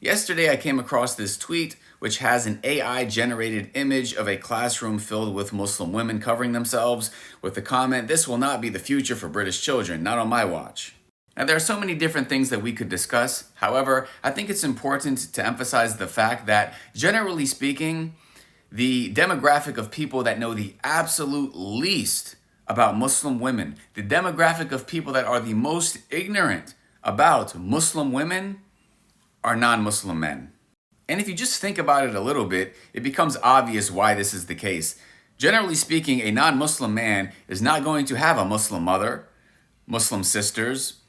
Yesterday I came across this tweet which has an AI generated image of a classroom filled with Muslim women covering themselves with the comment, "This will not be the future for British children, not on my watch." Now there are so many different things that we could discuss. However, I think it's important to emphasize the fact that generally speaking, the demographic of people that know the absolute least about Muslim women, the demographic of people that are the most ignorant about Muslim women are non-Muslim men. And if you just think about it a little bit, it becomes obvious why this is the case. Generally speaking, a non-Muslim man is not going to have a Muslim mother, Muslim sisters,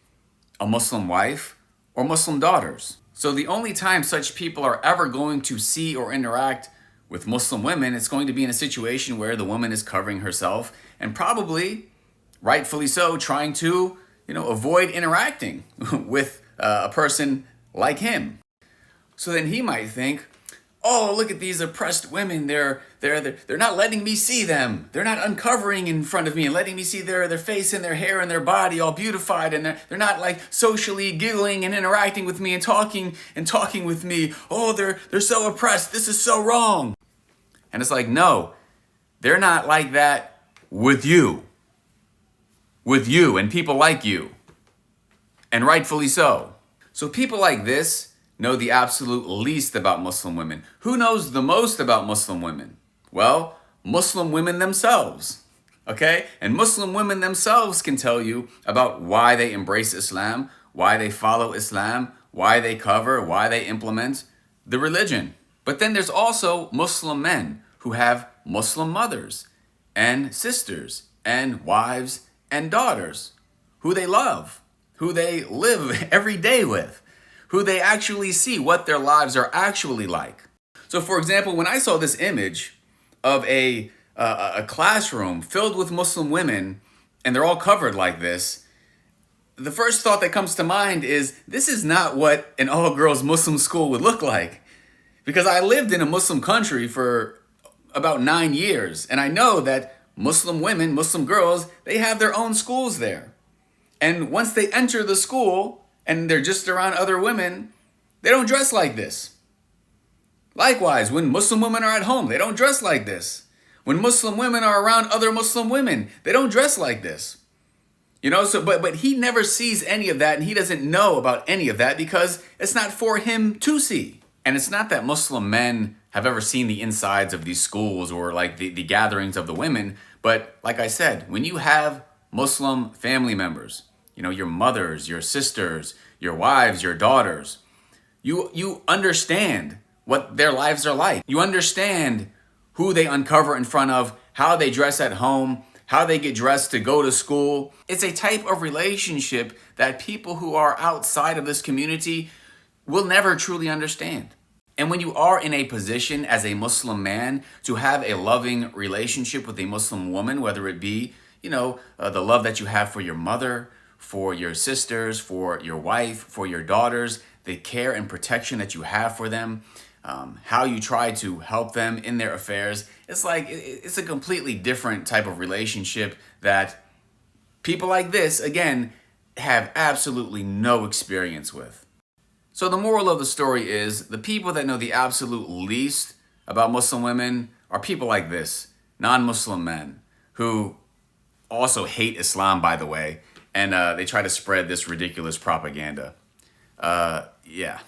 a Muslim wife, or Muslim daughters. So the only time such people are ever going to see or interact with Muslim women, it's going to be in a situation where the woman is covering herself and probably, rightfully so, trying to, avoid interacting with a person like him. So then he might think, "Oh, look at these oppressed women. They're not letting me see them. They're not uncovering in front of me and letting me see their face and their hair and their body all beautified, and they're not like socially giggling and interacting with me and talking with me. Oh, they're so oppressed. This is so wrong." And it's like, no, they're not like that with you. With you and people like you. And rightfully so. So people like this know the absolute least about Muslim women. Who knows the most about Muslim women? Well, Muslim women themselves. Okay? And Muslim women themselves can tell you about why they embrace Islam, why they follow Islam, why they cover, why they implement the religion. But then there's also Muslim men who have Muslim mothers and sisters and wives and daughters who they love, who they live every day with, who they actually see what their lives are actually like. So for example, when I saw this image of a classroom filled with Muslim women and they're all covered like this, the first thought that comes to mind is this is not what an all-girls Muslim school would look like. Because I lived in a Muslim country for about 9 years, and I know that Muslim women, Muslim girls, they have their own schools there. And once they enter the school and they're just around other women, they don't dress like this. Likewise, when Muslim women are at home, they don't dress like this. When Muslim women are around other Muslim women, they don't dress like this. But he never sees any of that, and he doesn't know about any of that because it's not for him to see. And it's not that Muslim men have ever seen the insides of these schools or like the gatherings of the women. But like I said, when you have Muslim family members, your mothers, your sisters, your wives, your daughters, you understand what their lives are like. You understand who they uncover in front of, how they dress at home, how they get dressed to go to school. It's a type of relationship that people who are outside of this community will never truly understand. And when you are in a position as a Muslim man to have a loving relationship with a Muslim woman, whether it be, the love that you have for your mother, for your sisters, for your wife, for your daughters, the care and protection that you have for them, how you try to help them in their affairs, it's a completely different type of relationship that people like this, again, have absolutely no experience with. So the moral of the story is the people that know the absolute least about Muslim women are people like this, non-Muslim men who also hate Islam, by the way, and they try to spread this ridiculous propaganda. Yeah.